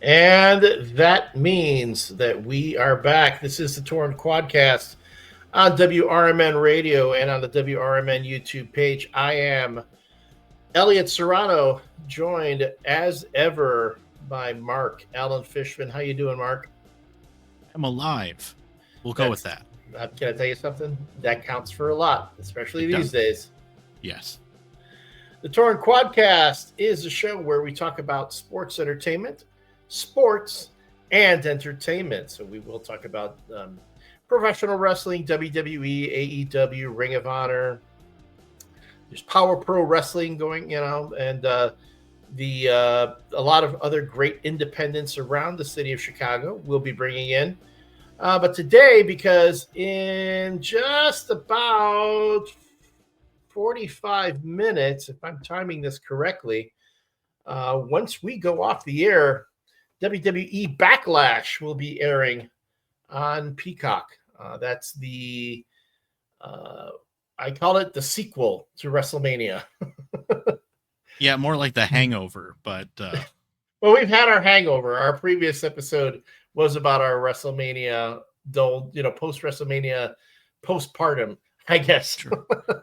And that means that we are back. This is the Torn Quadcast on WRMN Radio and on the WRMN YouTube page. I am Elliott Serrano, joined as ever by Marc, Alan Fishman. How you doing, Marc? I'm alive. We'll go with That's that. Can I tell you something? That counts for a lot, especially It these does. days. Yes. The Torn Quadcast is a show where we talk about sports entertainment, sports, and entertainment. So we will talk about professional wrestling, WWE, AEW, Ring of Honor. There's Power Pro Wrestling going, and a lot of other great independents around the city of Chicago we'll be bringing in. But today, because in just about 45 minutes, if I'm timing this correctly, once we go off the air, WWE BACKLASH will be airing on Peacock. That's I call it the sequel to WrestleMania. Yeah, more like the Hangover, but Well, we've had our hangover. Our previous episode was about our WrestleMania, post WrestleMania, postpartum, I guess.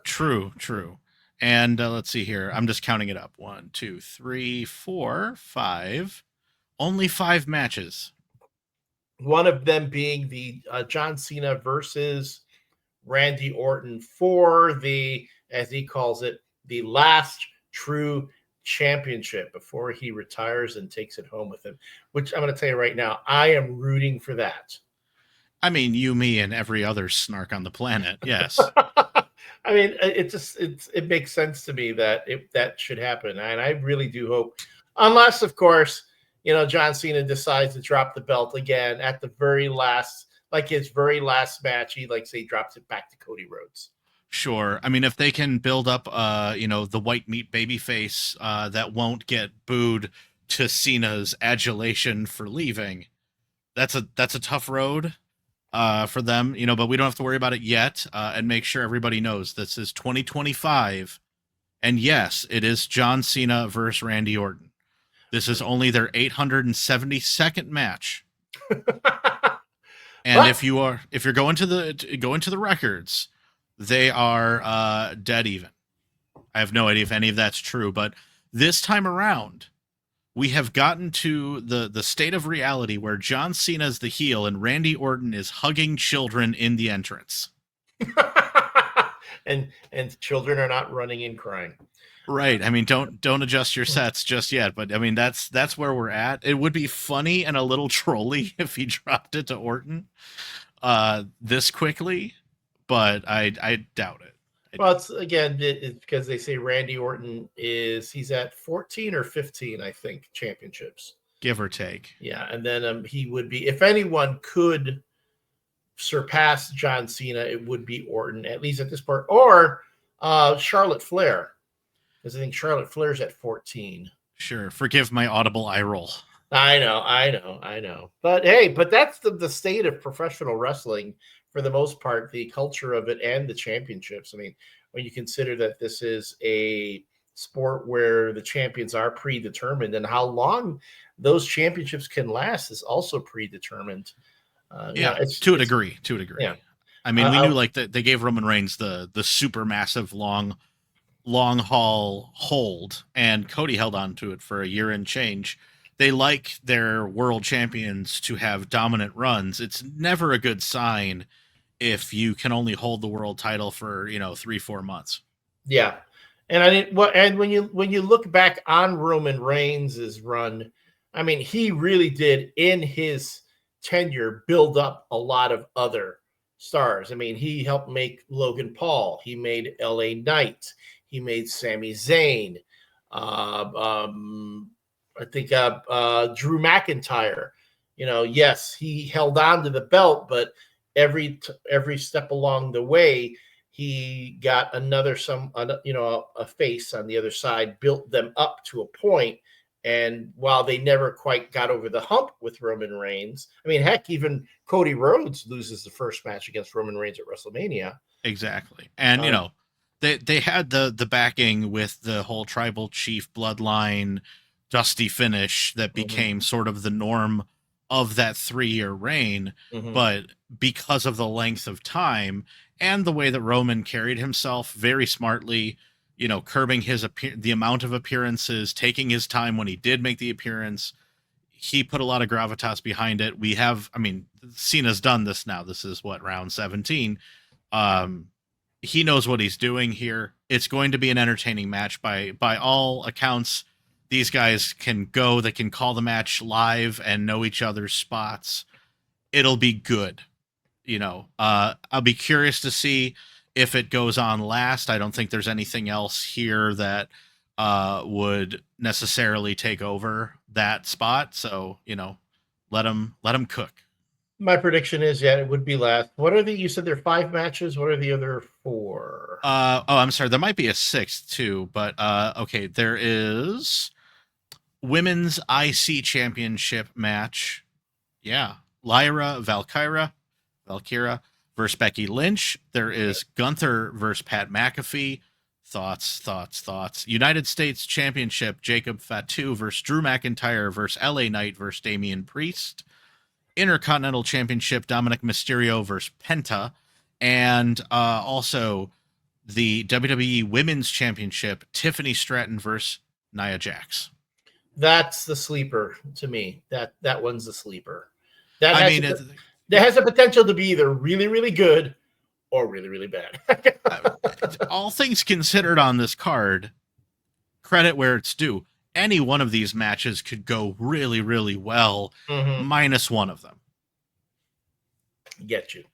true. And let's see here. I'm just counting it up. 1, 2, 3, 4, 5. Only 5 matches. One of them being the John Cena versus Randy Orton for the, as he calls it, the last true championship before he retires and takes it home with him, which I'm going to tell you right now, I am rooting for that. I mean, you, me, and every other snark on the planet. Yes. I mean, it makes sense to me that that should happen, and I really do hope, unless, of course, John Cena decides to drop the belt again at the very last, like his very last match. He say drops it back to Cody Rhodes. Sure. I mean, if they can build up, the white meat babyface that won't get booed to Cena's adulation for leaving, that's a tough road for them, but we don't have to worry about it yet. And make sure everybody knows this is 2025, and yes, it is John Cena versus Randy Orton. This is only their 872nd match. And if you're going to the records, they are dead even. I have no idea if any of that's true, but this time around, we have gotten to the state of reality where John Cena is the heel and Randy Orton is hugging children in the entrance. and children are not running and crying. Right. I mean, don't adjust your sets just yet, but I mean that's where we're at. It would be funny and a little trolly if he dropped it to Orton this quickly, but I doubt it. Well, it's because they say Randy Orton he's at 14 or 15, I think, championships, give or take. Yeah, and then he would be, if anyone could surpass John Cena, it would be Orton, at least at this part, or Charlotte Flair, because I think Charlotte Flair's at 14. Sure, forgive my audible eye roll. I know. But hey, that's the state of professional wrestling for the most part, the culture of it and the championships. I mean, when you consider that this is a sport where the champions are predetermined and how long those championships can last is also predetermined. To a degree. Yeah. I mean, we knew that they gave Roman Reigns the super massive long haul hold, and Cody held on to it for a year and change. They like their world champions to have dominant runs. It's never a good sign if you can only hold the world title for 3-4 months. Yeah, and when you look back on Roman Reigns' run, I mean, he really did in his tenure build up a lot of other stars. I mean, he helped make Logan Paul. He made LA Knight. He made Sami Zayn. I think Drew McIntyre. Yes, he held on to the belt, but every step along the way, he got a face on the other side, built them up to a point. And while they never quite got over the hump with Roman Reigns, I mean, heck, even Cody Rhodes loses the first match against Roman Reigns at WrestleMania. Exactly. And, they had the backing with the whole tribal chief bloodline dusty finish that became sort of the norm of that 3-year reign. But because of the length of time and the way that Roman carried himself very smartly, curbing the amount of appearances, taking his time when he did make the appearance, he put a lot of gravitas behind it. Cena's done this now. This is round 17. He knows what he's doing here. It's going to be an entertaining match by all accounts. These guys can go, they can call the match live and know each other's spots. It'll be good. I'll be curious to see if it goes on last. I don't think there's anything else here that would necessarily take over that spot. So, let them cook. My prediction is, it would be last. You said there are 5 matches. What are the other 4? I'm sorry. There might be a 6th too, but okay. There is Women's IC Championship match. Yeah. Lyra Valkyra versus Becky Lynch. There is Gunther versus Pat McAfee. Thoughts. United States Championship, Jacob Fatu versus Drew McIntyre versus LA Knight versus Damian Priest. Intercontinental Championship, Dominic Mysterio versus Penta. And also the WWE Women's Championship, Tiffany Stratton versus Nia Jax. That's the sleeper to me. That one's the sleeper. That has the potential to be either really, really good or really, really bad. All things considered on this card, credit where it's due. Any one of these matches could go really, really well, minus one of them. Get you.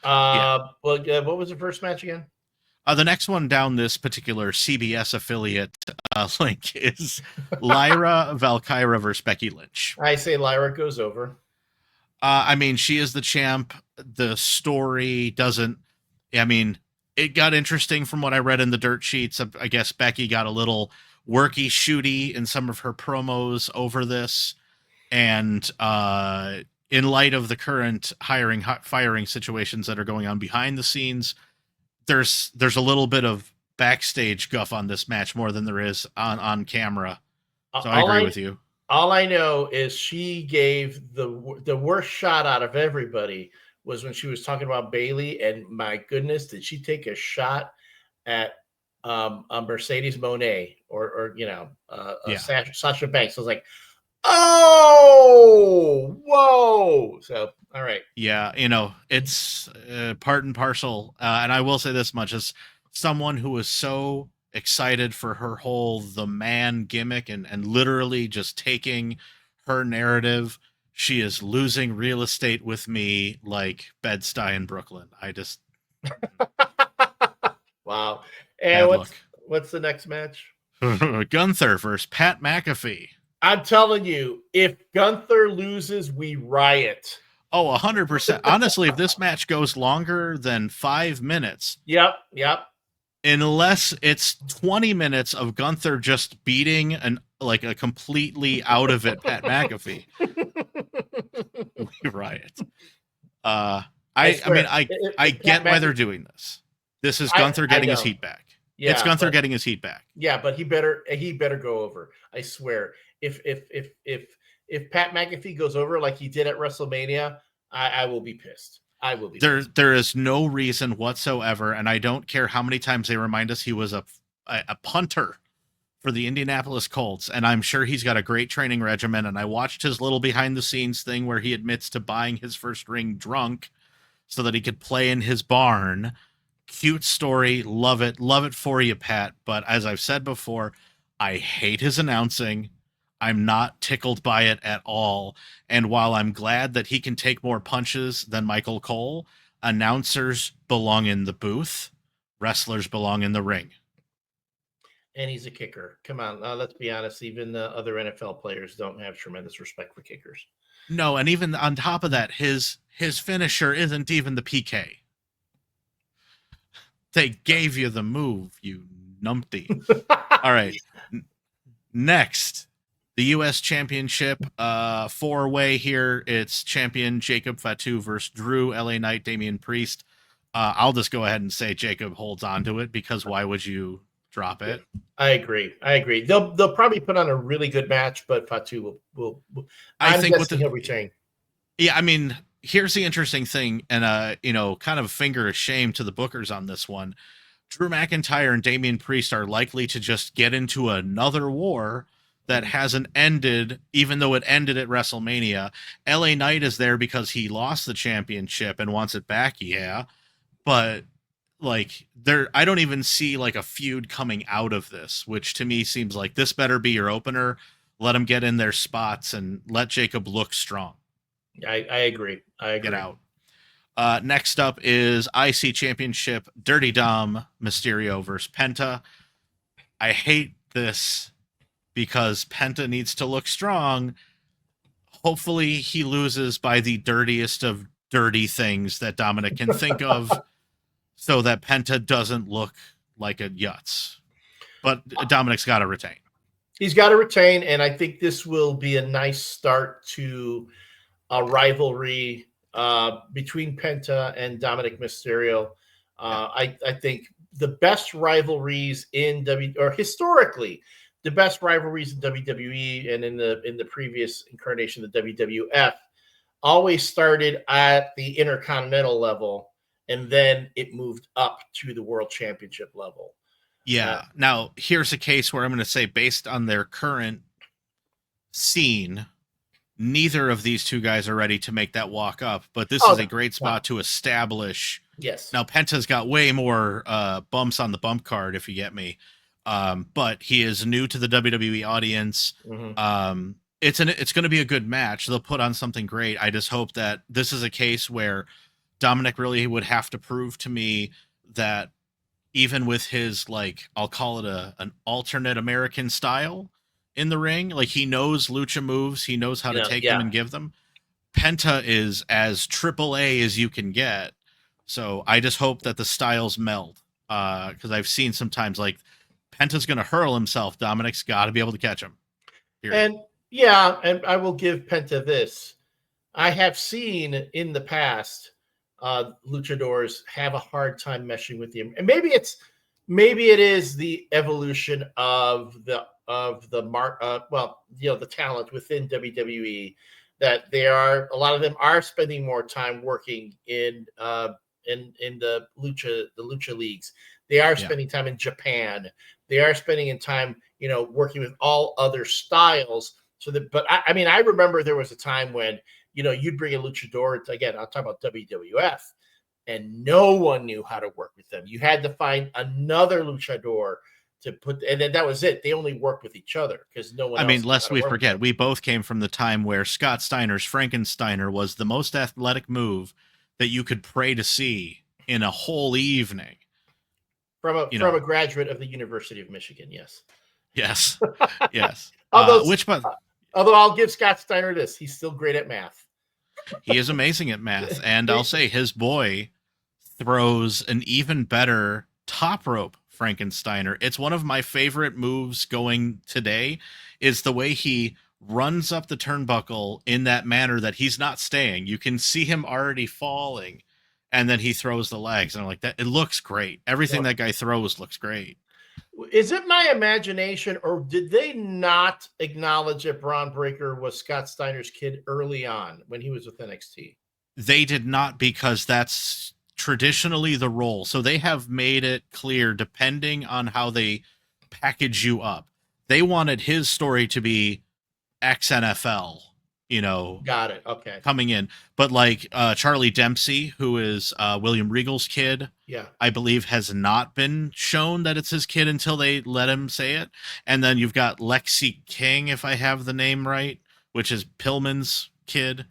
What was the first match again? The next one down this particular CBS affiliate link is Lyra Valkyra versus Becky Lynch. I say Lyra goes over. She is the champ. The story doesn't... it got interesting from what I read in the dirt sheets. I guess Becky got a little worky shooty in some of her promos over this. And in light of the current firing situations that are going on behind the scenes, there's a little bit of backstage guff on this match more than there is on camera. So I agree with you. All I know is she gave the worst shot out of everybody was when she was talking about Bayley, and my goodness, did she take a shot at a Mercedes Moné or Sasha Banks? I was like, oh, whoa. So, all right. Yeah, it's part and parcel. And I will say this much, as someone who was so excited for her whole the man gimmick and literally just taking her narrative, she is losing real estate with me like Bed-Stuy in Brooklyn. I just... Wow. And what's the next match? Gunther versus Pat McAfee. I'm telling you, if Gunther loses, we riot. Oh, 100%. Honestly, if this match goes longer than 5 minutes. Yep. Unless it's 20 minutes of Gunther just beating a completely out of it Pat McAfee. We riot. I get why they're doing this. This is Gunther getting his heat back. Yeah, it's Gunther getting his heat back. Yeah, but he better go over. I swear. If Pat McAfee goes over like he did at WrestleMania, I will be pissed. I will be. There is no reason whatsoever, and I don't care how many times they remind us he was a punter for the Indianapolis Colts, and I'm sure he's got a great training regimen. And I watched his little behind the scenes thing where he admits to buying his first ring drunk so that he could play in his barn. Cute story, love it for you, Pat. But as I've said before, I hate his announcing. I'm not tickled by it at all. And while I'm glad that he can take more punches than Michael Cole, announcers belong in the booth. Wrestlers belong in the ring. And he's a kicker. Come on, let's be honest. Even the other NFL players don't have tremendous respect for kickers. No, and even on top of that, his finisher isn't even the PK. They gave you the move, you numpty. All right. Next, the U.S. Championship, 4-way here. It's champion Jacob Fatu versus Drew, LA Knight, Damian Priest. I'll just go ahead and say Jacob holds on to it because why would you drop it. I agree. They'll probably put on a really good match, but Fatu will I'm guessing he'll retain. Yeah, I mean, here's the interesting thing, and kind of finger of shame to the bookers on this one. Drew McIntyre and Damian Priest are likely to just get into another war that hasn't ended, even though it ended at WrestleMania. LA Knight is there because he lost the championship and wants it back, yeah. But like I don't even see like a feud coming out of this, which to me seems like this better be your opener. Let them get in their spots and let Jacob look strong. I agree. Get out. Next up is IC Championship, Dirty Dom Mysterio versus Penta. I hate this because Penta needs to look strong. Hopefully he loses by the dirtiest of dirty things that Dominic can think of so that Penta doesn't look like a yutz. But Dominic's got to retain. He's got to retain, and I think this will be a nice start to a rivalry between Penta and Dominic Mysterio. I think the best rivalries in historically, the best rivalries in WWE and in the previous incarnation of the WWF always started at the Intercontinental level, and then it moved up to the World Championship level. Yeah. Now, here's a case where I'm going to say, based on their current scene, neither of these two guys are ready to make that walk up, but this is a great spot to establish. Yes. Now, Penta's got way more bumps on the bump card, if you get me. But he is new to the WWE audience. Mm-hmm. It's going to be a good match. They'll put on something great. I just hope that this is a case where Dominic really would have to prove to me that even with his, like, I'll call it an alternate American style in the ring, like he knows lucha moves, he knows how to take them and give them. Penta is as AAA as you can get. So I just hope that the styles meld. Because I've seen sometimes like Penta's going to hurl himself. Dominic's got to be able to catch him. Period. And I will give Penta this. I have seen in the past luchadors have a hard time meshing with him, and maybe it is the evolution of the the talent within WWE that a lot of them are spending more time working in the lucha leagues. They are spending time in Japan. They are spending in time, working with all other styles. But I remember there was a time when, you'd bring a luchador, again, I'll talk about WWF, and no one knew how to work with them. You had to find another luchador to put, and then that was it. They only worked with each other because no one else. Lest we forget, we both came from the time where Scott Steiner's Frankensteiner was the most athletic move that you could pray to see in a whole evening. From a graduate of the University of Michigan, yes. Yes. Yes. Although I'll give Scott Steiner this, he's still great at math. He is amazing at math, and I'll say his boy throws an even better top rope Frankensteiner. It's one of my favorite moves going today, is the way he runs up the turnbuckle in that manner that he's not staying. You can see him already falling, and then he throws the legs, and I'm like, that it looks great. Everything that guy throws looks great. Is it my imagination, or did they not acknowledge that Braun Breaker was Scott Steiner's kid early on when he was with NXT? They did not, because that's traditionally the role. So they have made it clear, depending on how they package you up. They wanted his story to be ex-NFL, Got it. Okay. Coming in. But like Charlie Dempsey, who is William Regal's kid, I believe has not been shown that it's his kid until they let him say it. And then you've got Lexi King, if I have the name right, which is Pillman's kid,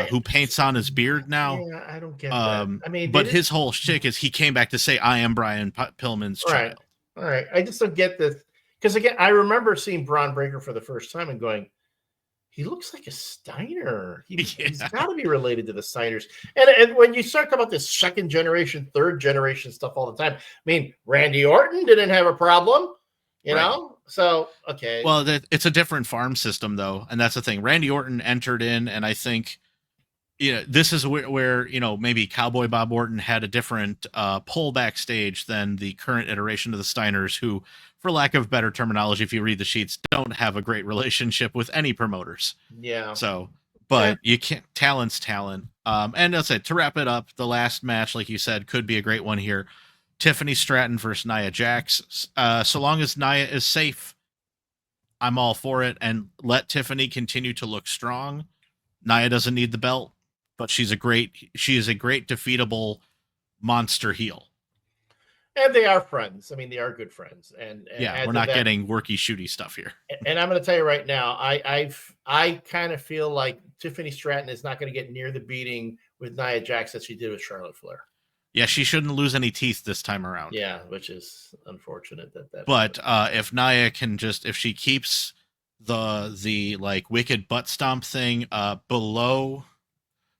who paints on his beard now. Yeah, I don't get that. But his whole shtick is he came back to say, I am Brian Pillman's child. All right. I just don't get this. Because again, I remember seeing Braun Breaker for the first time and going, he looks like a Steiner. He's got to be related to the Steiners. And when you start talking about this second generation, third generation stuff all the time, Randy Orton didn't have a problem, you know? So, okay. Well, it's a different farm system, though. And that's the thing. Randy Orton entered in, and I think this is where maybe Cowboy Bob Orton had a different pull backstage than the current iteration of the Steiners, who, for lack of better terminology, if you read the sheets, don't have a great relationship with any promoters. Yeah. So, but you can't. Talent's talent. And that's it. To wrap it up, the last match, like you said, could be a great one here. Tiffany Stratton versus Nia Jax. So long as Nia is safe, I'm all for it. And let Tiffany continue to look strong. Nia doesn't need the belt, but she is a great defeatable monster heel. And they are friends. I mean, they are good friends. And yeah, we're not getting worky shooty stuff here. And I'm going to tell you right now, I kind of feel like Tiffany Stratton is not going to get near the beating with Nia Jax that she did with Charlotte Flair. Yeah, she shouldn't lose any teeth this time around. Yeah, which is unfortunate that. But if Nia can if she keeps the like wicked butt stomp thing below,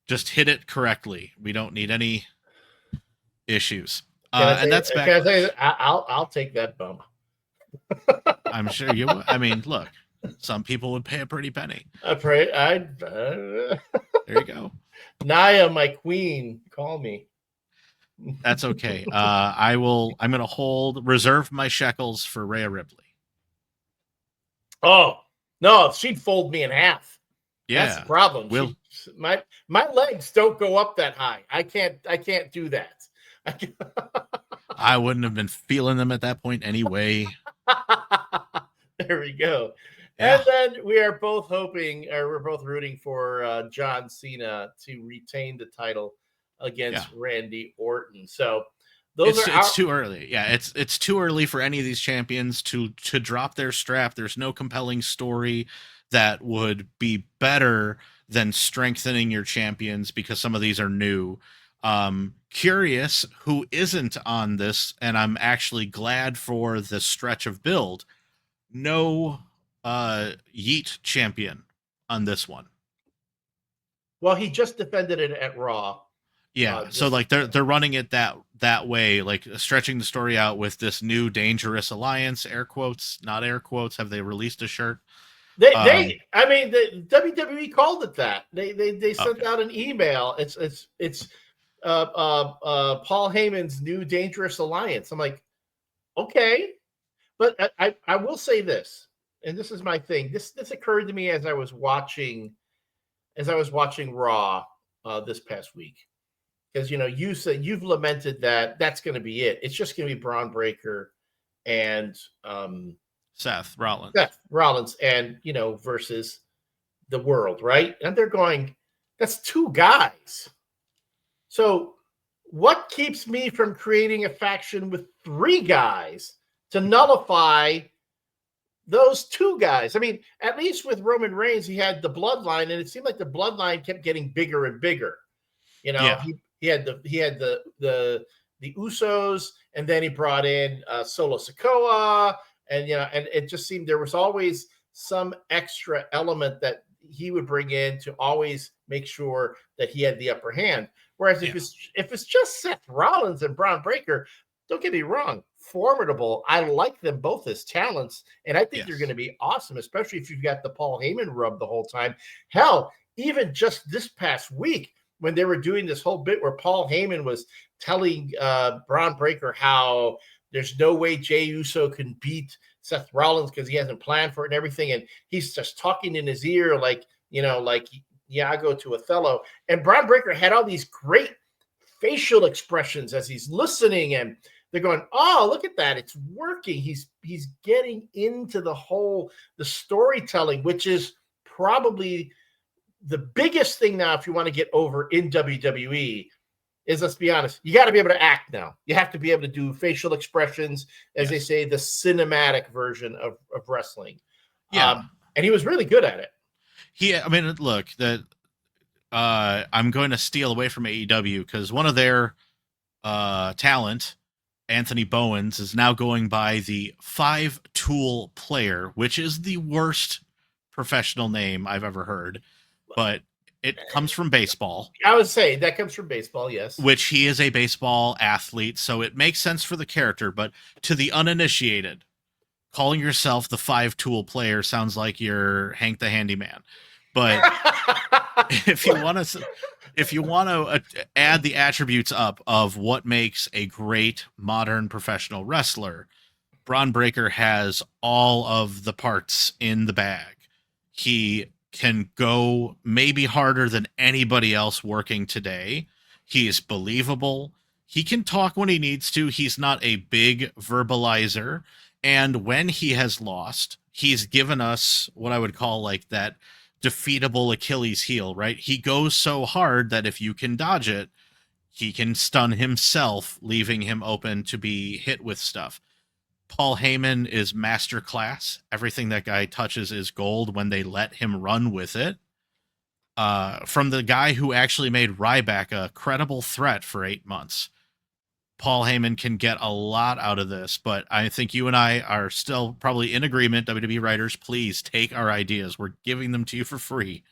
just hit it correctly. We don't need any issues. And that's back. Can I tell you, I'll take that bump. I'm sure you would. I mean, look, some people would pay a pretty penny. There you go. Nia, my queen, call me. That's okay. I'm going to reserve my shekels for Rhea Ripley. Oh, no, she'd fold me in half. Yeah. That's the problem. My legs don't go up that high. I can't do that. I wouldn't have been feeling them at that point anyway. There we go. Yeah. And then we are both we're both rooting for John Cena to retain the title against Randy Orton. So it's too early. Yeah, it's too early for any of these champions to drop their strap. There's no compelling story that would be better than strengthening your champions because some of these are new. Curious who isn't on this, and I'm actually glad for the stretch of build. No Yeet champion on this one. Well, he just defended it at Raw. Yeah, so like they're running it that way, like stretching the story out with this new dangerous alliance, air quotes, not air quotes. Have they released a shirt? The WWE called it that. They sent out an email. It's Paul Heyman's new dangerous alliance. I'm like, okay, but I will say this, and this is my thing. This occurred to me as I was watching Raw this past week. Because you said you've lamented that's going to be it. It's just going to be Braun Breaker and Seth Rollins, and versus the world, right? And they're going, that's two guys. So what keeps me from creating a faction with three guys to nullify those two guys? I mean, at least with Roman Reigns, he had the bloodline, and it seemed like the bloodline kept getting bigger and bigger. He had the Usos, and then he brought in Solo Sikoa, and and it just seemed there was always some extra element that he would bring in to always make sure that he had the upper hand. Whereas if it's just Seth Rollins and Braun Breaker, don't get me wrong, formidable. I like them both as talents, and I think they're going to be awesome, especially if you've got the Paul Heyman rub the whole time. Hell, even just this past week, when they were doing this whole bit where Paul Heyman was telling Braun Breaker how there's no way Jey Uso can beat Seth Rollins because he hasn't planned for it and everything, and he's just talking in his ear like Iago to Othello. And Braun Breaker had all these great facial expressions as he's listening, and they're going, "Oh, look at that! It's working." He's getting into the storytelling, which is probably the biggest thing now, if you want to get over in WWE, is, let's be honest, you got to be able to act now. You have to be able to do facial expressions, as they say, the cinematic version of wrestling. Yeah. And he was really good at it. I mean, look, I'm going to steal away from AEW because one of their talent, Anthony Bowens, is now going by the 5-tool player, which is the worst professional name I've ever heard. But it comes from baseball. I would say that comes from baseball, yes. Which he is a baseball athlete, so it makes sense for the character. But to the uninitiated, calling yourself the 5-tool player sounds like you're Hank the Handyman. But if you want to, if you want to add the attributes up of what makes a great modern professional wrestler, Braun Breaker has all of the parts in the bag. He can go maybe harder than anybody else working today. He is believable. He can talk when he needs to. He's not a big verbalizer. And when he has lost, he's given us what I would call like that defeatable Achilles heel, right? He goes so hard that if you can dodge it, he can stun himself, leaving him open to be hit with stuff. Paul Heyman is masterclass. Everything that guy touches is gold when they let him run with it. From the guy who actually made Ryback a credible threat for 8 months. Paul Heyman can get a lot out of this, but I think you and I are still probably in agreement. WWE writers, please take our ideas. We're giving them to you for free.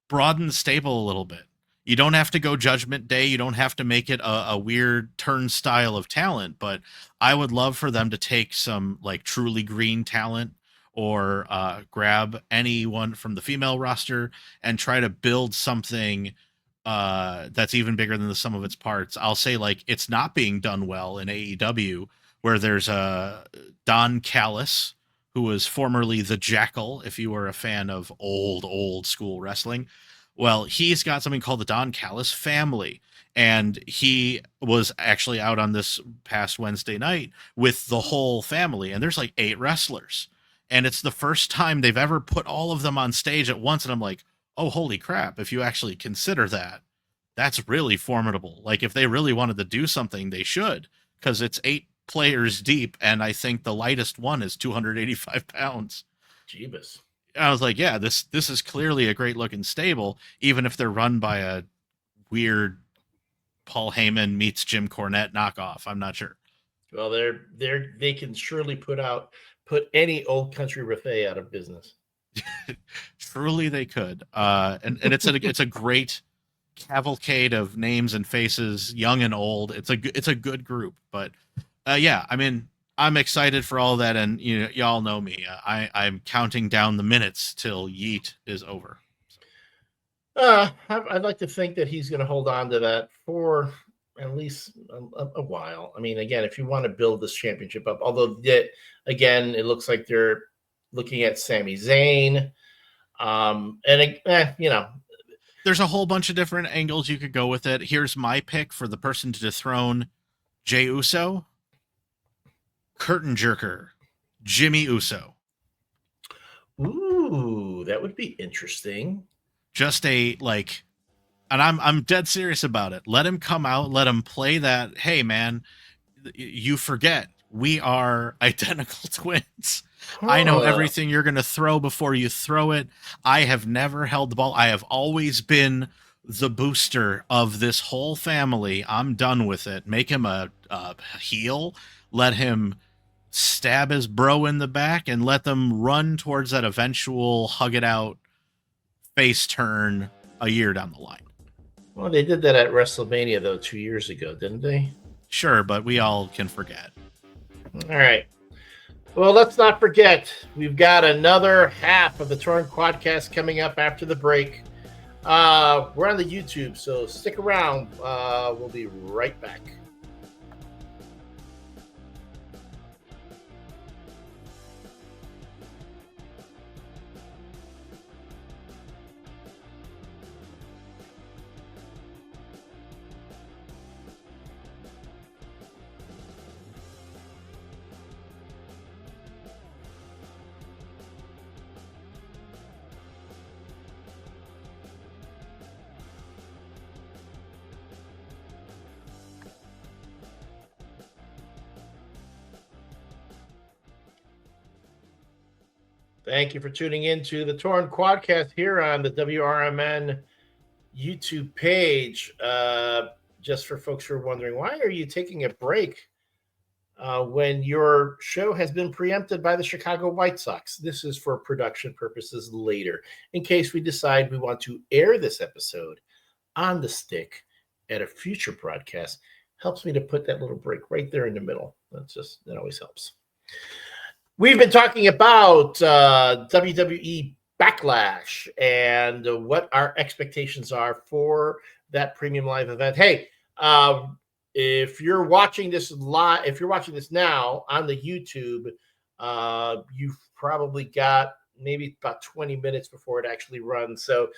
Broaden the stable a little bit. You don't have to go Judgment Day. You don't have to make it a weird turnstile of talent, but I would love for them to take some like truly green talent or grab anyone from the female roster and try to build something that's even bigger than the sum of its parts. I'll say like it's not being done well in AEW, where there's Don Callis, who was formerly the Jackal, if you were a fan of old school wrestling. Well, he's got something called the Don Callis family, and he was actually out on this past Wednesday night with the whole family, and there's like 8 wrestlers, and it's the first time they've ever put all of them on stage at once, and I'm like, oh, holy crap, if you actually consider that, that's really formidable. Like, if they really wanted to do something, they should, because it's 8 players deep, and I think the lightest one is 285 pounds. Jeebus. I was like, yeah, this is clearly a great looking stable, even if they're run by a weird Paul Heyman meets Jim Cornette knockoff. I'm not sure. Well, they can surely put any old country buffet out of business. Truly, they could. And it's a great cavalcade of names and faces, young and old. It's a good group. But yeah, I mean, I'm excited for all that, and y'all know me. I'm counting down the minutes till Yeet is over. I'd like to think that he's going to hold on to that for at least a while. I mean, again, if you want to build this championship up, although again, it looks like they're looking at Sami Zayn, there's a whole bunch of different angles you could go with it. Here's my pick for the person to dethrone Jey Uso. Curtain jerker, Jimmy Uso. Ooh, that would be interesting. Just and I'm dead serious about it. Let him come out, let him play that. Hey man, you forget we are identical twins. I know everything you're going to throw before you throw it. I have never held the ball. I have always been the booster of this whole family. I'm done with it. Make him a heel. Let him stab his bro in the back and let them run towards that eventual hug it out face turn a year down the line. Well, they did that at WrestleMania, though, 2 years ago, didn't they? Sure, but we all can forget. All right. Well, let's not forget, we've got another half of the Torn Quadcast coming up after the break. We're on the YouTube, so stick around. We'll be right back. Thank you for tuning in to the Torn Quadcast here on the WRMN YouTube page. Just for folks who are wondering, why are you taking a break when your show has been preempted by the Chicago White Sox? This is for production purposes later, in case we decide we want to air this episode on the stick at a future broadcast. Helps me to put that little break right there in the middle. That always helps. We've been talking about WWE Backlash and what our expectations are for that premium live event. Hey, if you're watching this live, if you're watching this now on the YouTube, you've probably got maybe about 20 minutes before it actually runs. So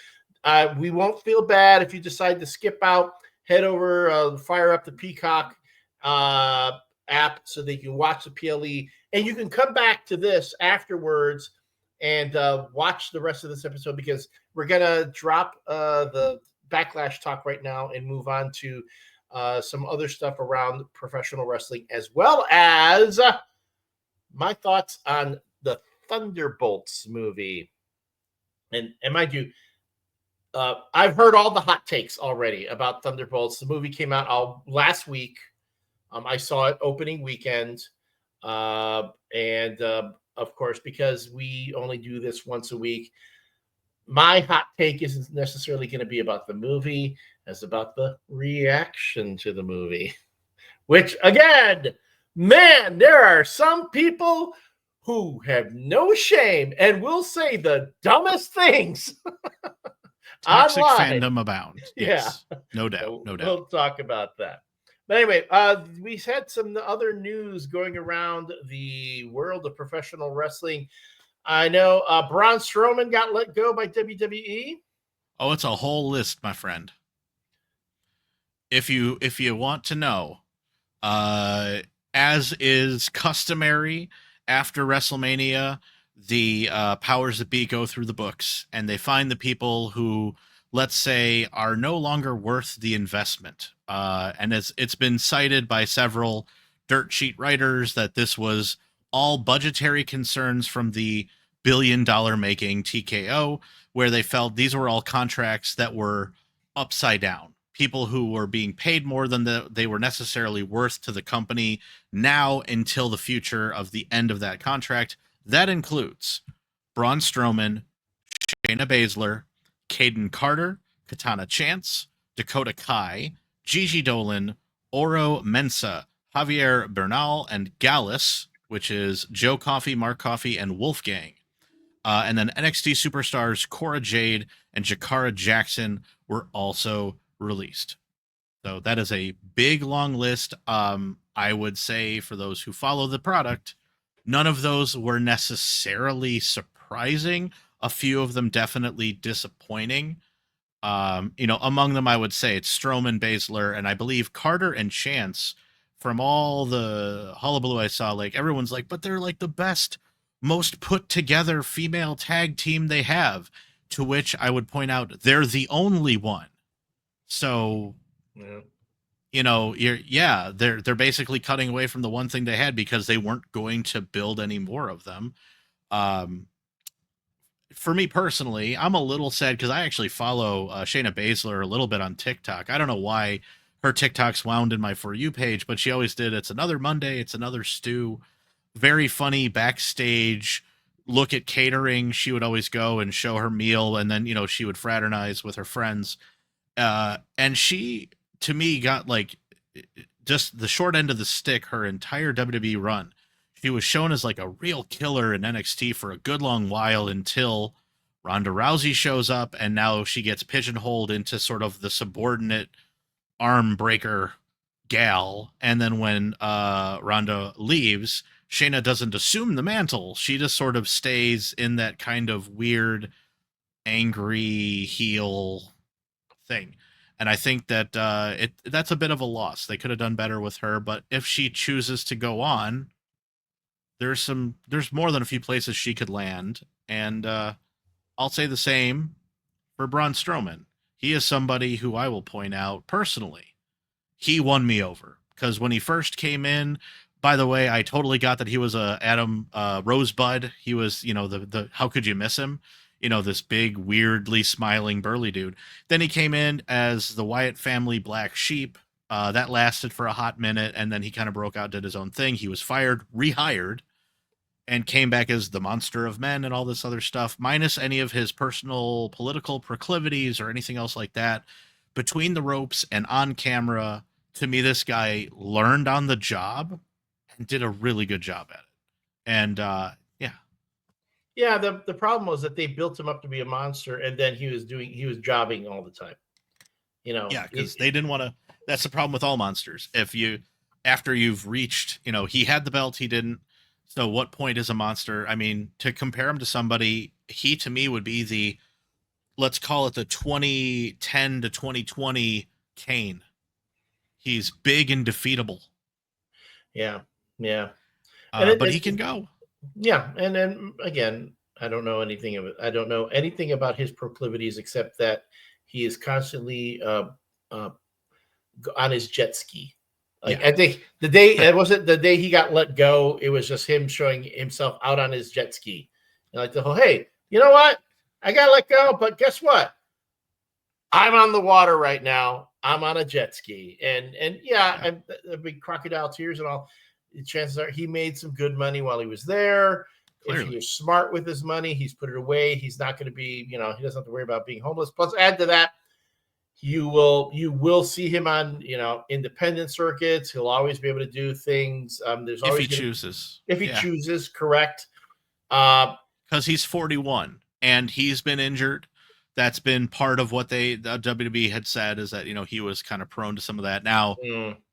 we won't feel bad if you decide to skip out. Head over, fire up the Peacock app so that you can watch the PLE, and you can come back to this afterwards and watch the rest of this episode, because we're gonna drop the Backlash talk right now and move on to some other stuff around professional wrestling, as well as my thoughts on the Thunderbolts movie. And mind you, I've heard all the hot takes already about Thunderbolts. The movie came out last week. I saw it opening weekend. And of course, because we only do this once a week, my hot take isn't necessarily going to be about the movie, as about the reaction to the movie. Which, again, man, there are some people who have no shame and will say the dumbest things. Toxic online. fandom abound. Yes, yeah. No doubt. So no doubt. We'll talk about that. But anyway, we had some other news going around the world of professional wrestling. I know Braun Strowman got let go by WWE. Oh, it's a whole list, my friend. If you want to know, as is customary after WrestleMania, the powers that be go through the books and they find the people who, let's say, are no longer worth the investment. And it's been cited by several dirt sheet writers that this was all budgetary concerns from the billion-dollar making TKO, where they felt these were all contracts that were upside down. People who were being paid more than they were necessarily worth to the company now until the future of the end of that contract. That includes Braun Strowman, Shayna Baszler, Caden Carter, Katana Chance, Dakota Kai, Gigi Dolan, Oro Mensah, Javier Bernal, and Gallus, which is Joe Coffey, Mark Coffey, and Wolfgang. And then NXT superstars Cora Jade and Jakara Jackson were also released. So that is a big, long list. I would say for those who follow the product, none of those were necessarily surprising. A few of them definitely disappointing. Among them, I would say it's Strowman, Baszler, and I believe Carter and Chance. From all the hullabaloo I saw, like everyone's like, but they're like the best, most put together female tag team they have. To which I would point out they're the only one. So, yeah. They're basically cutting away from the one thing they had because they weren't going to build any more of them. For me personally, I'm a little sad because I actually follow Shayna Baszler a little bit on TikTok. I don't know why her TikTok's wound in my For You page, but she always did. It's another Monday. It's another stew. Very funny backstage look at catering. She would always go and show her meal, and then, she would fraternize with her friends. And she, to me, got like just the short end of the stick her entire WWE run. She was shown as like a real killer in NXT for a good long while until Ronda Rousey shows up, and now she gets pigeonholed into sort of the subordinate arm breaker gal. And then when Ronda leaves, Shayna doesn't assume the mantle. She just sort of stays in that kind of weird, angry heel thing. And I think that that's a bit of a loss. They could have done better with her, but if she chooses to go on, there's more than a few places she could land. And I'll say the same for Braun Strowman. He is somebody who I will point out personally. He won me over because when he first came in, by the way, I totally got that he was a Adam Rosebud. He was, the how could you miss him? This big, weirdly smiling burly dude. Then he came in as the Wyatt family black sheep. That lasted for a hot minute, and then he kind of broke out, did his own thing. He was fired, rehired, and came back as the monster of men and all this other stuff, minus any of his personal political proclivities or anything else like that. Between the ropes and on camera, to me, this guy learned on the job and did a really good job at it. And Yeah, the problem was that they built him up to be a monster, and then he was jobbing all the time. Yeah, because they didn't want to. That's the problem with all monsters. After you've reached, he had the belt, he didn't. So what point is a monster? I mean, to compare him to somebody, he to me would be let's call it the 2010 to 2020 Kane. He's big and defeatable. Yeah, yeah. But he can go. Yeah, and then again, I don't know anything of it. I don't know anything about his proclivities except that he is constantly on his jet ski. Like, yeah. I think the day it wasn't the day he got let go. It was just him showing himself out on his jet ski, and like the whole, hey, you know what? I got let go, but guess what? I'm on the water right now. I'm on a jet ski, and yeah. There'd be crocodile tears and all. The chances are he made some good money while he was there. Clearly. If he was smart with his money, he's put it away. He's not going to be, he doesn't have to worry about being homeless. Plus, add to that, you will see him on, independent circuits. He'll always be able to do things. There's always if he chooses. If he chooses, correct. Because he's 41 and he's been injured. That's been part of what the WWE had said, is that, he was kind of prone to some of that. Now,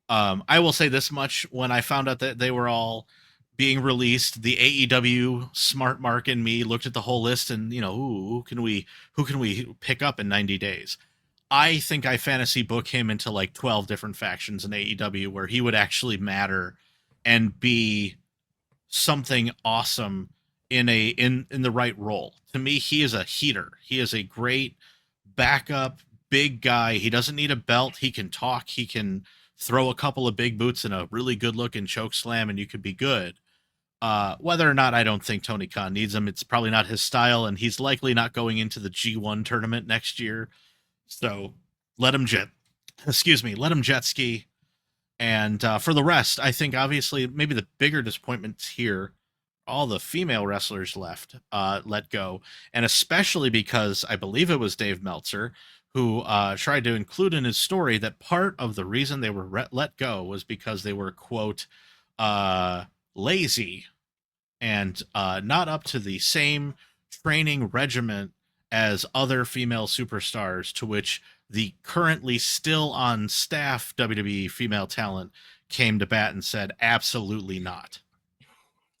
I will say this much: when I found out that they were all being released, the AEW smart Marc and me looked at the whole list and, who can we pick up in 90 days? I think I fantasy book him into like 12 different factions in AEW where he would actually matter and be something awesome in the right role. To me, he is a heater. He is a great backup big guy. He doesn't need a belt. He can talk. He can throw a couple of big boots and a really good looking choke slam and you could be good. Whether or not, I don't think Tony Khan needs him. It's probably not his style, and he's likely not going into the G1 tournament next year. So let him jet ski. And for the rest, I think obviously maybe the bigger disappointments here, all the female wrestlers let go. And especially because I believe it was Dave Meltzer who tried to include in his story that part of the reason they were let go was because they were, quote, lazy and not up to the same training regiment as other female superstars, to which the currently still on staff WWE female talent came to bat and said, absolutely not.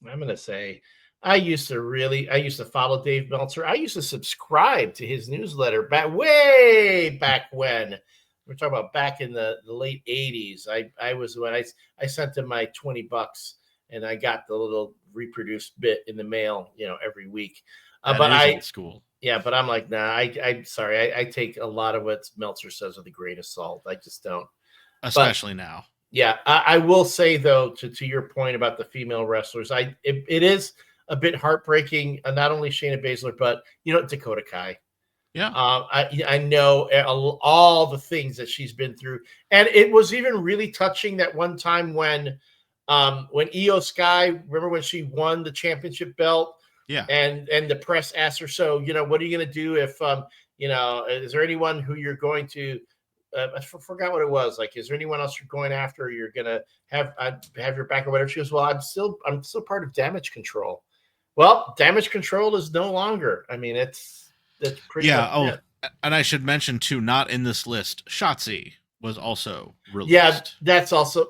I'm going to say, I used to follow Dave Meltzer. I used to subscribe to his newsletter way back when. We're talking about back in the late 80s. I sent him my $20 and I got the little reproduced bit in the mail, every week. But old school. Yeah, but I'm like, nah, I'm sorry. I take a lot of what Meltzer says with a grain of salt. I just don't. Especially now. Yeah, I will say, though, to your point about the female wrestlers, it is a bit heartbreaking. Not only Shayna Baszler, but, Dakota Kai. Yeah. I know all the things that she's been through. And it was even really touching that one time when Io Sky, remember when she won the championship belt? Yeah. And the press asked her, so, what are you going to do if, is there anyone who you're going to, I forgot what it was. Like, is there anyone else you're going after? Or you're going to have your back or whatever? She goes, well, I'm still part of Damage Control. Well, Damage Control is no longer. I mean, that's pretty. Yeah. Oh, it. And I should mention too, not in this list, Shotzi was also released. Yeah, that's also.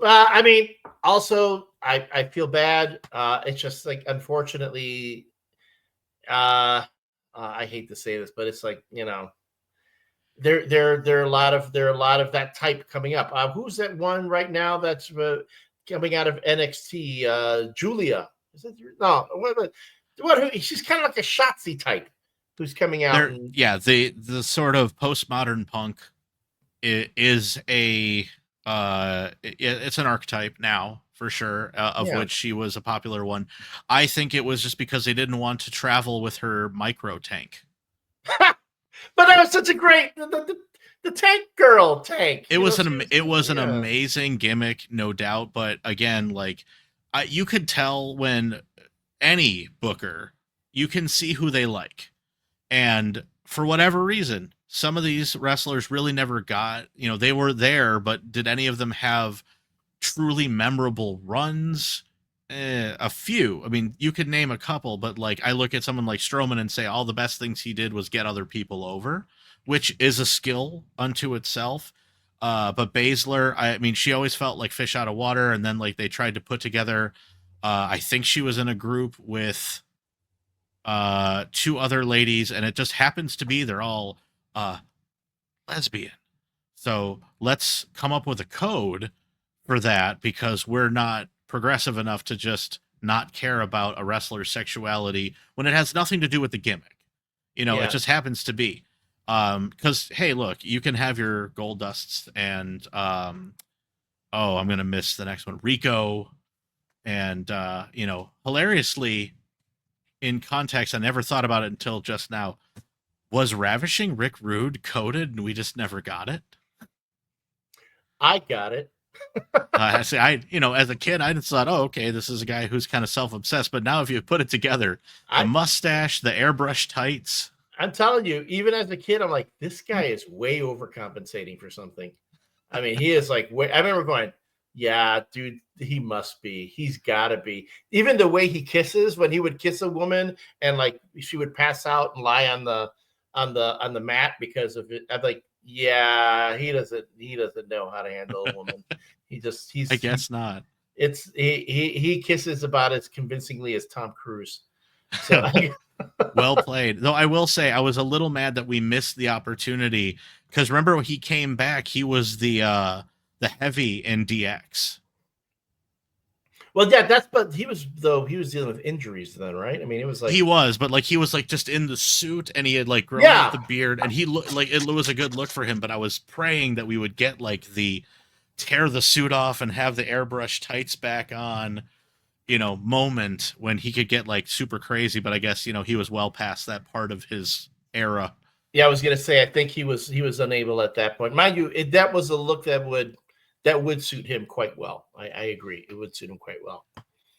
Also, I feel bad. It's just like, unfortunately, I hate to say this, but it's like, there are a lot of that type coming up. Who's that one right now that's coming out of NXT? Julia. Is it? No. What? She's kind of like a Shotzi type who's coming out. The sort of postmodern punk is it's an archetype now, for sure, which she was a popular one. I think it was just because they didn't want to travel with her micro tank. But that was such a great the tank girl tank. It was an amazing gimmick, no doubt. But again, like you could tell when any booker, you can see who they like, and for whatever reason, some of these wrestlers really never got. They were there, but did any of them have truly memorable runs? A few. I mean, you could name a couple, but like I look at someone like Strowman and say all the best things he did was get other people over, which is a skill unto itself. But Baszler, I mean, she always felt like fish out of water, and then like they tried to put together. I think she was in a group with two other ladies, and it just happens to be they're all lesbian. So let's come up with a code for that because we're not progressive enough to just not care about a wrestler's sexuality when it has nothing to do with the gimmick. It just happens to be. Because hey, look, you can have your gold dusts and I'm gonna miss the next one, Rico, and hilariously, in context, I never thought about it until just now. Was Ravishing Rick Rude coded and we just never got it? I got it. As a kid, I just thought, oh, okay, this is a guy who's kind of self-obsessed. But now if you put it together, the mustache, the airbrush tights. I'm telling you, even as a kid, I'm like, this guy is way overcompensating for something. I mean, he is like, I remember going, yeah, dude, he must be. He's got to be. Even the way he kisses, when he would kiss a woman and like she would pass out and lie on the mat because of it. I'm like, yeah, he doesn't know how to handle a woman. I guess not. It's he kisses about as convincingly as Tom Cruise. So well played. Though I will say I was a little mad that we missed the opportunity because remember when he came back, he was the heavy in DX. Well, yeah, but he was dealing with injuries then, right? I mean, it was like he was just in the suit and he had like grown out the beard and he looked like it was a good look for him. But I was praying that we would get like the tear the suit off and have the airbrush tights back on, moment when he could get like super crazy. But I guess he was well past that part of his era. Yeah, I was gonna say I think he was unable at that point. Mind you, that was a look that would suit him quite well. I agree. It would suit him quite well.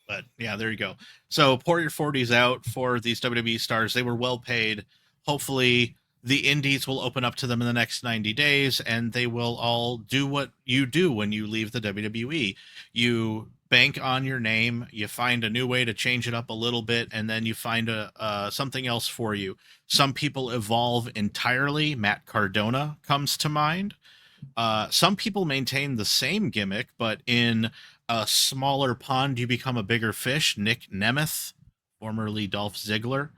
But yeah, there you go. So pour your 40s out for these WWE stars. They were well paid. Hopefully the indies will open up to them in the next 90 days and they will all do what you do when you leave the WWE. You bank on your name, you find a new way to change it up a little bit, and then you find something else for you. Some people evolve entirely. Matt Cardona comes to mind. Some people maintain the same gimmick, but in a smaller pond, you become a bigger fish. Nick Nemeth, formerly Dolph Ziggler,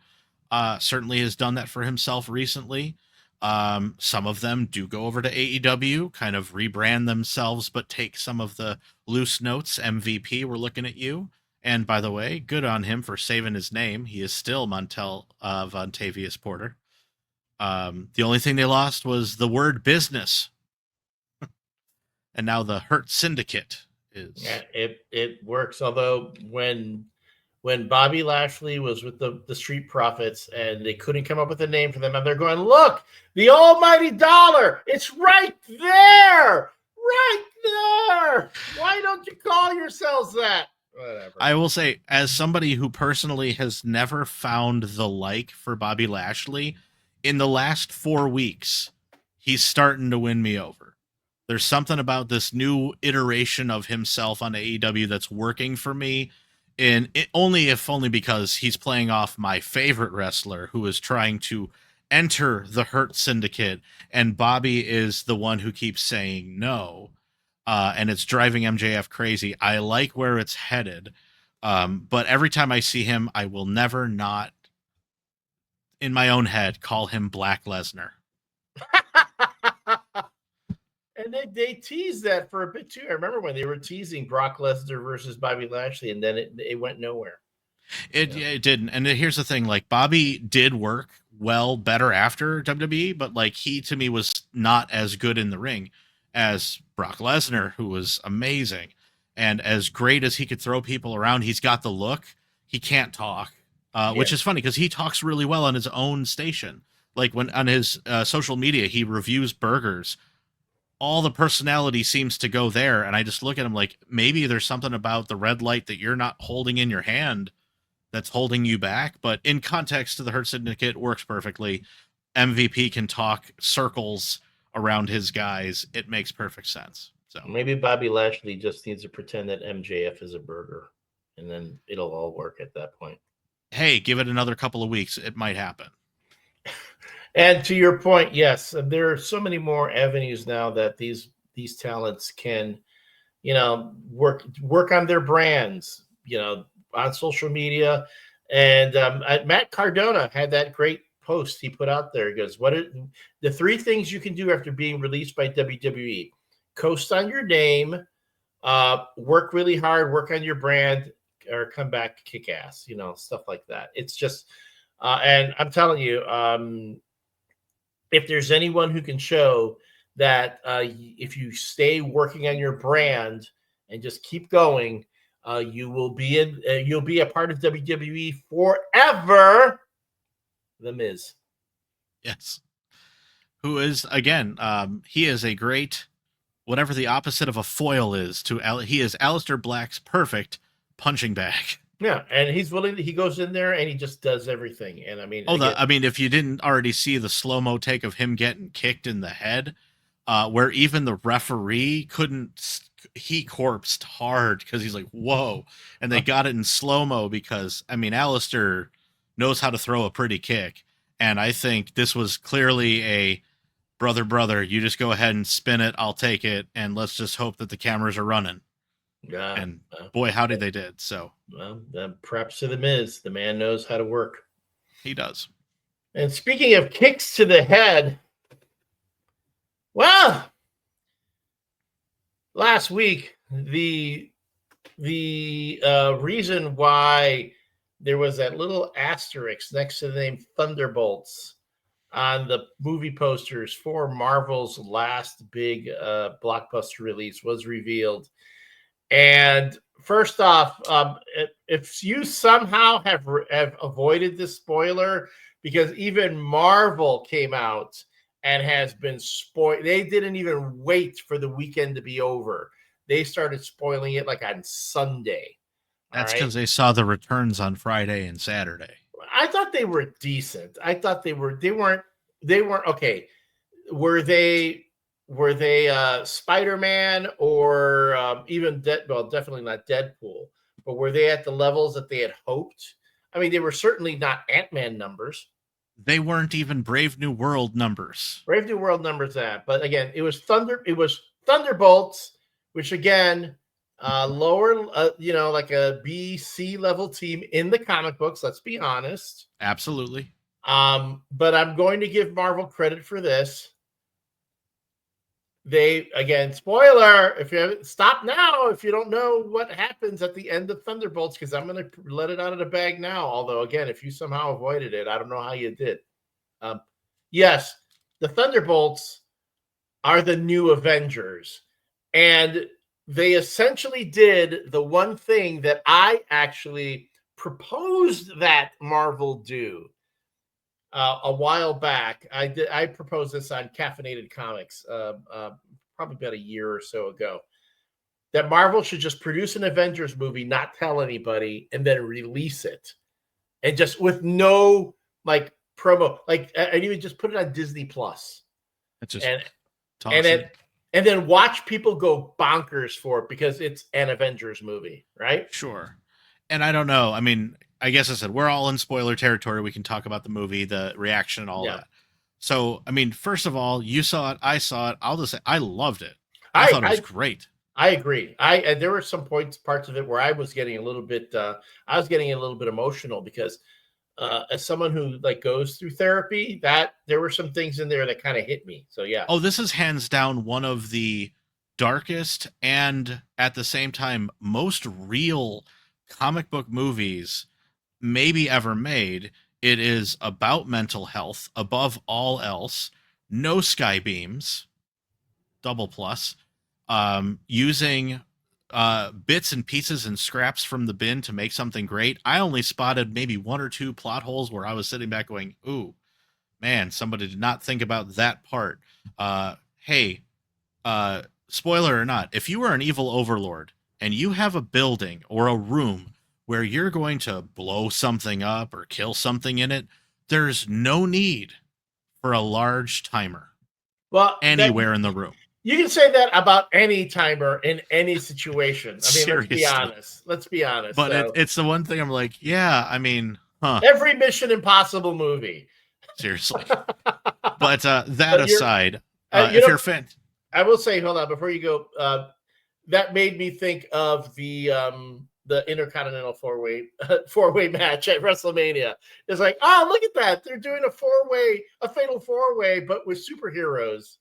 certainly has done that for himself recently. Some of them do go over to AEW, kind of rebrand themselves, but take some of the loose notes. MVP, we're looking at you. And by the way, good on him for saving his name. He is still Montel Vontavious Porter. The only thing they lost was the word business. And now the Hurt Syndicate is. Yeah, it works. Although when Bobby Lashley was with the Street Profits and they couldn't come up with a name for them, and they're going, look, the almighty dollar, it's right there. Why don't you call yourselves that? Whatever. I will say, as somebody who personally has never found the like for Bobby Lashley, in the last 4 weeks, he's starting to win me over. There's something about this new iteration of himself on AEW that's working for me. And only because he's playing off my favorite wrestler who is trying to enter the Hurt Syndicate, and Bobby is the one who keeps saying no, and it's driving MJF crazy. I like where it's headed, but every time I see him, I will never not, in my own head, call him Black Lesnar. And they teased that for a bit too. I remember when they were teasing Brock Lesnar versus Bobby Lashley, and then it went nowhere. It didn't. And here's the thing: like Bobby did work better after WWE, but like he to me was not as good in the ring as Brock Lesnar, who was amazing and as great as he could throw people around. He's got the look. He can't talk, which is funny because he talks really well on his own station. Like when on his social media, he reviews burgers. All the personality seems to go there. And I just look at him like, maybe there's something about the red light that you're not holding in your hand that's holding you back. But in context to the Hurt Syndicate, works perfectly. MVP can talk circles around his guys. It makes perfect sense. So maybe Bobby Lashley just needs to pretend that MJF is a burger and then it'll all work at that point. Hey, give it another couple of weeks. It might happen. And to your point, yes, there are so many more avenues now that these talents can, work on their brands, on social media. And Matt Cardona had that great post he put out there. He goes, "What are the 3 things you can do after being released by WWE? Coast on your name, work really hard, work on your brand, or come back kick ass, stuff like that." It's just, and I'm telling you, if there's anyone who can show that if you stay working on your brand and just keep going, you'll be a part of WWE forever. The Miz. Yes. Who is, again, he is a great, whatever the opposite of a foil is he is Aleister Black's perfect punching bag. Yeah, and he's willing. He goes in there and he just does everything. And I mean, if you didn't already see the slow-mo take of him getting kicked in the head, where even the referee he corpsed hard because he's like, whoa. And they got it in slow-mo because, Aleister knows how to throw a pretty kick. And I think this was clearly a brother, you just go ahead and spin it. I'll take it. And let's just hope that the cameras are running. Yeah. And boy, howdy they did. So, well, props to the Miz. The man knows how to work. He does. And speaking of kicks to the head, well, last week the reason why there was that little asterix next to the name Thunderbolts on the movie posters for Marvel's last big blockbuster release was revealed. And first off, if you somehow have avoided this spoiler, because even Marvel came out and has been spoiled. They didn't even wait for the weekend to be over. They started spoiling it like on Sunday. That's because they saw the returns on Friday and Saturday. I thought they were decent. I thought they weren't okay. Were they Spider-Man or even definitely not Deadpool, but were they at the levels that they had hoped? I mean, they were certainly not Ant-Man numbers. They weren't even Brave New World numbers. Brave New World numbers but again, it was Thunderbolts, which again, lower, like a B, C level team in the comic books. Let's be honest. Absolutely. But I'm going to give Marvel credit for this. They, again, spoiler, if you stop now, if you don't know what happens at the end of Thunderbolts, because I'm going to let it out of the bag now. Although, again, if you somehow avoided it, I don't know how you did. Yes, the Thunderbolts are the new Avengers. And they essentially did the one thing that I actually proposed that Marvel do a while back. I proposed this on Caffeinated Comics probably about a year or so ago, that Marvel should just produce an Avengers movie, not tell anybody, and then release it, and just with no like promo, and even just put it on Disney Plus. And then watch people go bonkers for it because it's an Avengers movie, right? Sure. And I don't know. I mean, I guess I said we're all in spoiler territory. We can talk about the movie, the reaction, and all that. So, I mean, first of all, you saw it, I saw it. I'll just say I loved it. I thought it was great. I agree. There were some parts of it where I was getting a little bit emotional because as someone who goes through therapy, that there were some things in there that kind of hit me. So yeah. Oh, this is hands down one of the darkest and at the same time most real comic book movies maybe ever made. It is about mental health above all else. No sky beams, double plus, using bits and pieces and scraps from the bin to make something great. I only spotted maybe one or two plot holes where I was sitting back going, ooh, man, somebody did not think about that part. Hey, spoiler or not, if you are an evil overlord and you have a building or a room where you're going to blow something up or kill something in it, there's no need for a large timer anywhere in the room. You can say that about any timer in any situation. I mean, Seriously. Let's be honest. But So, it's the one thing I'm like, yeah, I mean, every Mission Impossible movie. Seriously. But that But aside, you if know, you're a fan, I will say, hold on, before you go, that made me think of the Intercontinental four-way match at WrestleMania. It's like, oh, look at that. They're doing a fatal four-way, but with superheroes.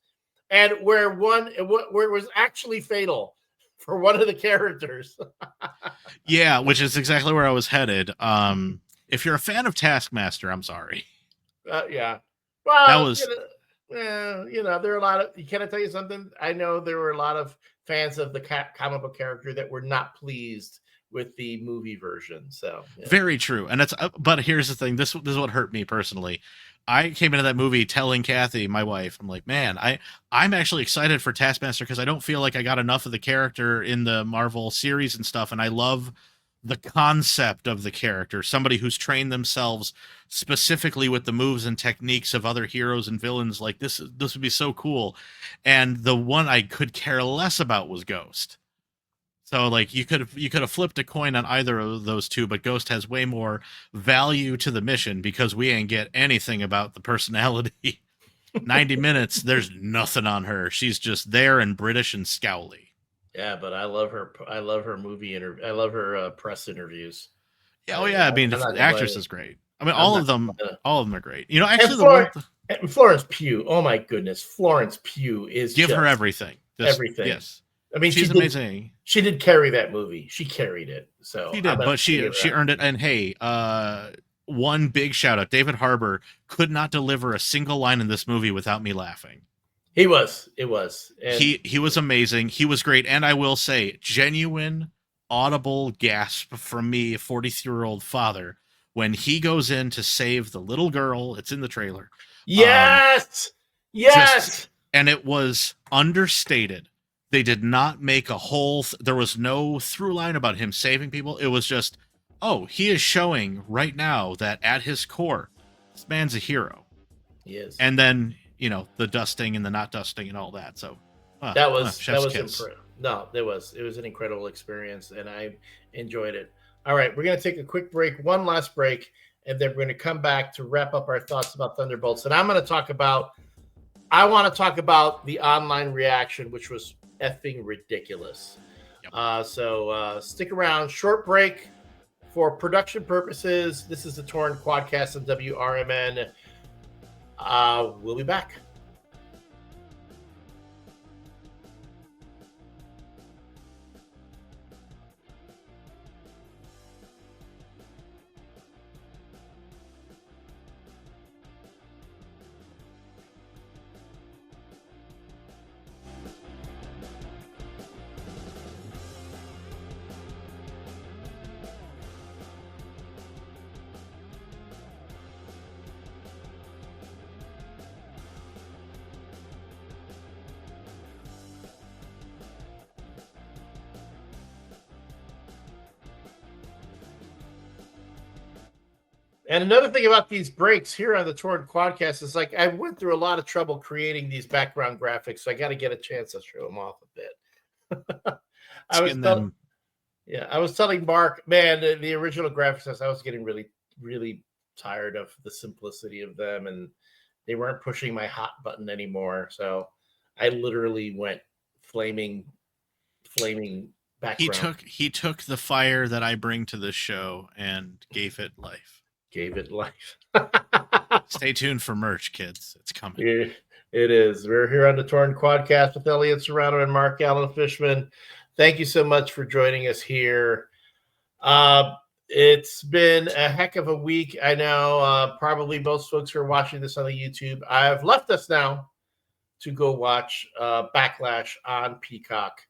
And where it was actually fatal for one of the characters. yeah, which is exactly where I was headed. If you're a fan of Taskmaster, I'm sorry. Yeah. That Well, was there are a lot of. Can I tell you something? I know there were a lot of fans of the comic book character that were not pleased with the movie version. So very true, and it's. But here's the thing: this is what hurt me personally. I came into that movie telling Kathy, my wife, I'm like, man, I'm actually excited for Taskmaster because I don't feel like I got enough of the character in the Marvel series and stuff, and I love the concept of the character, somebody who's trained themselves specifically with the moves and techniques of other heroes and villains. Like this would be so cool. And the one I could care less about was Ghost. So like you could have flipped a coin on either of those two, but Ghost has way more value to the mission because we ain't get anything about the personality. 90 minutes, there's nothing on her. She's just there and British and scowly. Yeah, but I love her. I love her movie interview. I love her press interviews. Yeah, oh yeah. I mean, the actress is great. I mean, all of them are great. You know, actually, and Florence Pugh. Oh my goodness, Florence Pugh is give her everything. Everything. Yes. I mean, she's amazing. She did carry that movie. She carried it. So she did, but she earned it. And hey, one big shout out: David Harbour could not deliver a single line in this movie without me laughing. It was. And he was amazing. He was great, and I will say, genuine audible gasp from me, a 43-year-old father, when he goes in to save the little girl. It's in the trailer. Yes, and it was understated. They did not make a whole. There was no through line about him saving people. It was just, oh, he is showing right now that at his core, this man's a hero. He is. And then the dusting and the not dusting and all that. So that was no, it was an incredible experience, and I enjoyed it. All right, we're going to take a quick break, one last break, and then we're going to come back to wrap up our thoughts about Thunderbolts. And I want to talk about the online reaction, which was effing ridiculous. Yep. So stick around. Short break for production purposes. This is the Torn Quadcast on WRMN. We'll be back. And another thing about these breaks here on the Torn Quadcast is like I went through a lot of trouble creating these background graphics, so I got to get a chance to show them off a bit. I was telling Marc, man, the original graphics, I was getting really, really tired of the simplicity of them, and they weren't pushing my hot button anymore. So I literally went flaming background. He took the fire that I bring to this show and gave it life. Stay tuned for merch, kids. It's coming. It is. We're here on the Torn Quadcast with Elliott, Serrano, and Marc Fishman. Thank you so much for joining us here. It's been a heck of a week. I know probably most folks who are watching this on the YouTube. I've left us now to go watch Backlash on Peacock.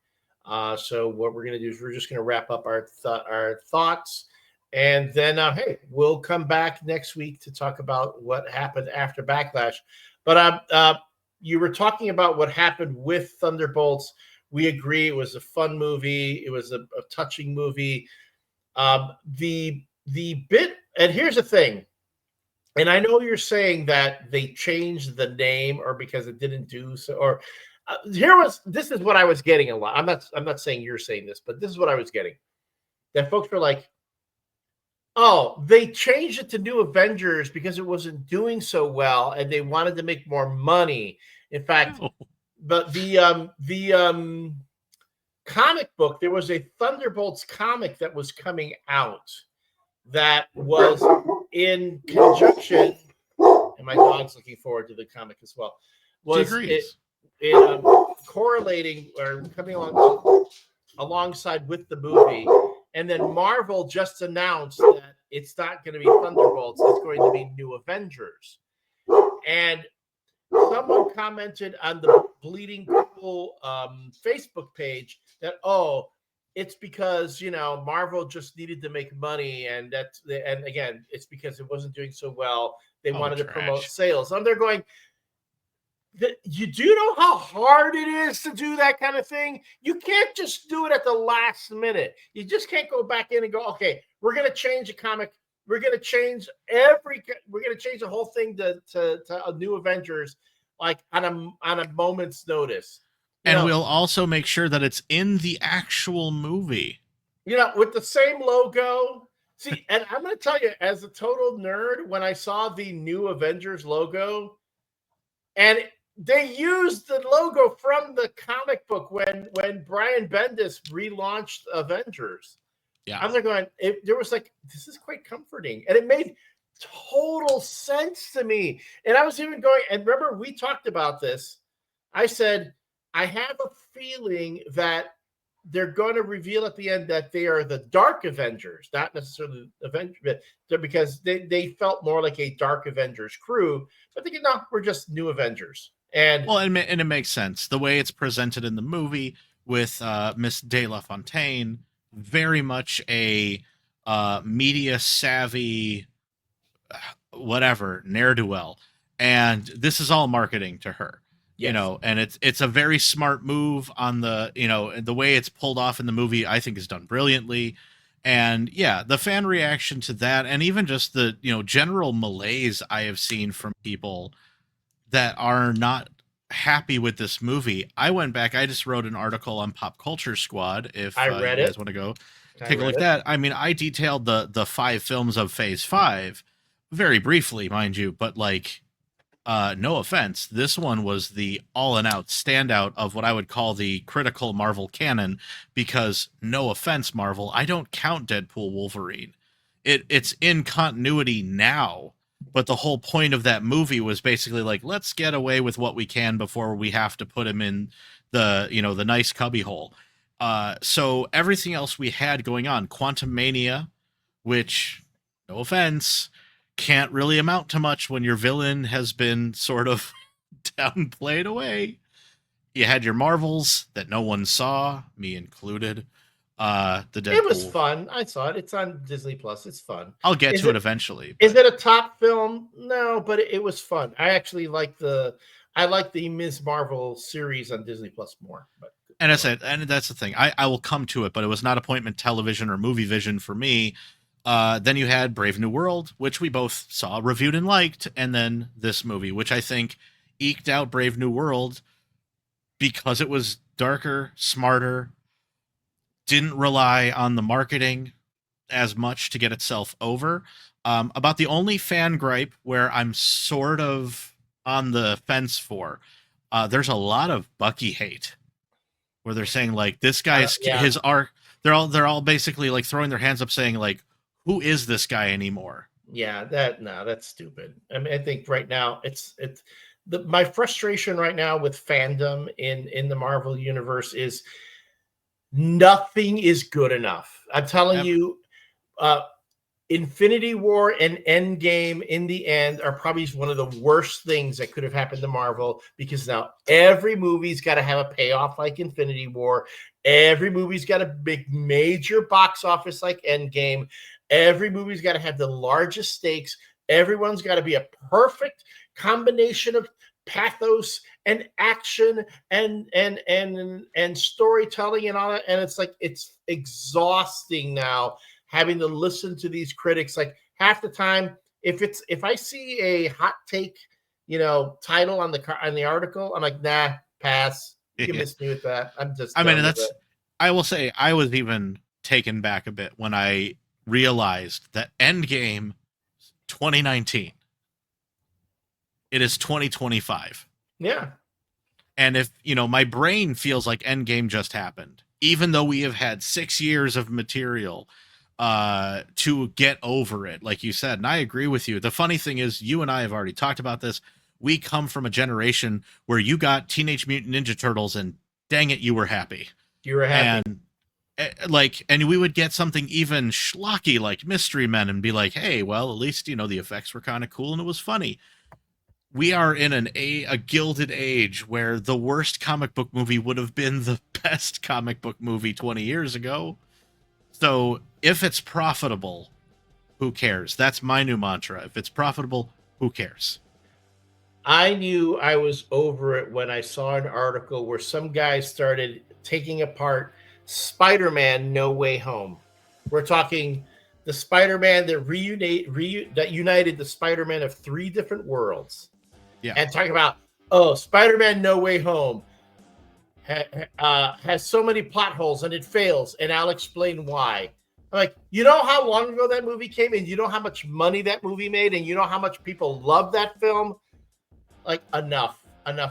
So what we're going to do is we're just going to wrap up our thoughts. And then, hey, we'll come back next week to talk about what happened after Backlash. But you were talking about what happened with Thunderbolts. We agree it was a fun movie. It was a touching movie. The bit, and here's the thing, and I know you're saying that they changed the name or because it didn't do so, or This is what I was getting a lot. I'm not saying you're saying this, but this is what I was getting. That folks were like, oh, they changed it to New Avengers because it wasn't doing so well, and they wanted to make more money. In fact, but the comic book, there was a Thunderbolts comic that was coming out that was in conjunction, and my dog's looking forward to the comic as well. Was it correlating or coming alongside with the movie? And then Marvel just announced that it's not going to be Thunderbolts; it's going to be New Avengers. And someone commented on the Bleeding Cool Facebook page that, it's because, Marvel just needed to make money, and again, it's because it wasn't doing so well. They wanted to promote sales. And they're going, you do know how hard it is to do that kind of thing? You can't just do it at the last minute. You just can't go back in and go, okay, we're going to change a comic. We're going to change the whole thing to a New Avengers, like on a moment's notice. And we'll also make sure that it's in the actual movie. With the same logo. See, and I'm going to tell you, as a total nerd, when I saw the New Avengers logo, and they used the logo from the comic book when Brian Bendis relaunched Avengers. Yeah. I'm there going, there was like, this is quite comforting. And it made total sense to me. And I was even going, and remember, we talked about this. I said, I have a feeling that they're going to reveal at the end that they are the Dark Avengers, not necessarily Avengers, because they felt more like a Dark Avengers crew. But thinking, no, we're just New Avengers. And it makes sense. The way it's presented in the movie with Miss De La Fontaine, very much a media savvy, whatever, ne'er-do-well. And this is all marketing to her. Yes. And it's a very smart move on the way it's pulled off in the movie, I think is done brilliantly. And yeah, the fan reaction to that, and even just the, general malaise I have seen from people that are not happy with this movie. I went back, I just wrote an article on Pop Culture Squad. If you guys want to go take a look at that. I mean, I detailed the 5 films of Phase 5 very briefly, mind you, but no offense, this one was the all and out standout of what I would call the critical Marvel canon, because no offense, Marvel, I don't count Deadpool Wolverine. It's in continuity now, but the whole point of that movie was basically like, let's get away with what we can before we have to put him in the nice cubby hole. So everything else we had going on, Quantumania, which, no offense, can't really amount to much when your villain has been sort of downplayed away. You had your Marvels that no one saw, me included. The Deadpool. It was fun. I saw it. It's on Disney Plus. It's fun. I'll get to it eventually. Is it a top film? No, but it was fun. I actually like the Ms. Marvel series on Disney Plus more. But and that's the thing. I will come to it, but it was not appointment television or movie vision for me. Then you had Brave New World, which we both saw, reviewed, and liked, and then this movie, which I think eked out Brave New World because it was darker, smarter, didn't rely on the marketing as much to get itself over. About the only fan gripe where I'm sort of on the fence for, there's a lot of Bucky hate, where they're saying this guy's his arc. They're all basically throwing their hands up, saying who is this guy anymore? Yeah, that's stupid. I mean, I think right now my frustration right now with fandom in the Marvel universe is nothing is good enough. I'm telling you, Infinity War and Endgame in the end are probably one of the worst things that could have happened to Marvel, because now every movie's got to have a payoff like Infinity War. Every movie's got a big major box office like Endgame. Every movie's got to have the largest stakes. Everyone's got to be a perfect combination of pathos and action and storytelling and all that. And it's exhausting now having to listen to these critics. Half the time, if I see a hot take, title on the article, I'm like, nah, pass. You missed me with that. I'm just. I mean, done with that's. it. I will say, I was even taken back a bit when I realized that Endgame 2019. It is 2025. Yeah. And if, my brain feels like Endgame just happened, even though we have had 6 years of material to get over it, like you said, and I agree with you. The funny thing is, you and I have already talked about this. We come from a generation where you got Teenage Mutant Ninja Turtles and dang it, you were happy. You were happy. And we would get something even schlocky like Mystery Men and be like, hey, well, at least, the effects were kind of cool and it was funny. We are in a gilded age where the worst comic book movie would have been the best comic book movie 20 years ago. So if it's profitable, who cares? That's my new mantra. If it's profitable, who cares? I knew I was over it when I saw an article where some guys started taking apart Spider-Man No Way Home. We're talking the Spider-Man that that united the Spider-Man of 3 different worlds. Yeah. And talking about, Spider-Man No Way Home has so many plot holes and it fails, and I'll explain why. I'm like, you know how long ago that movie came, and you know how much money that movie made, and you know how much people love that film? Like, enough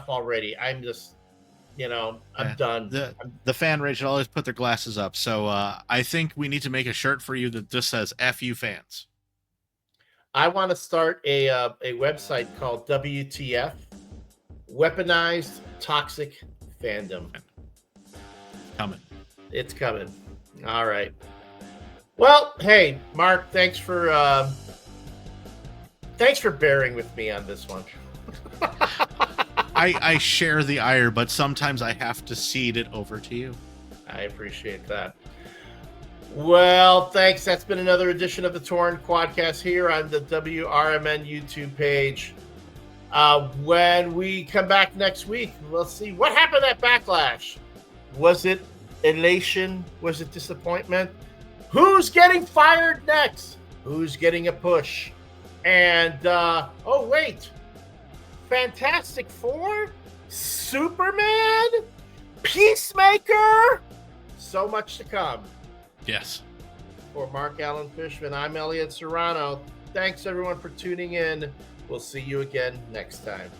already. I'm just, I'm done. The fan rage will always put their glasses up. So I think we need to make a shirt for you that just says F you fans. I want to start a website called WTF, Weaponized Toxic Fandom. Coming. It's coming. All right. Well, hey, Marc, thanks for bearing with me on this one. I share the ire, but sometimes I have to cede it over to you. I appreciate that. Well, thanks. That's been another edition of the Torn Quadcast here on the WRMN YouTube page. When we come back next week, we'll see what happened at Backlash. Was it elation? Was it disappointment? Who's getting fired next? Who's getting a push? And, wait. Fantastic Four? Superman? Peacemaker? So much to come. Yes. For Marc Allen Fishman, I'm Elliott Serrano. Thanks, everyone, for tuning in. We'll see you again next time.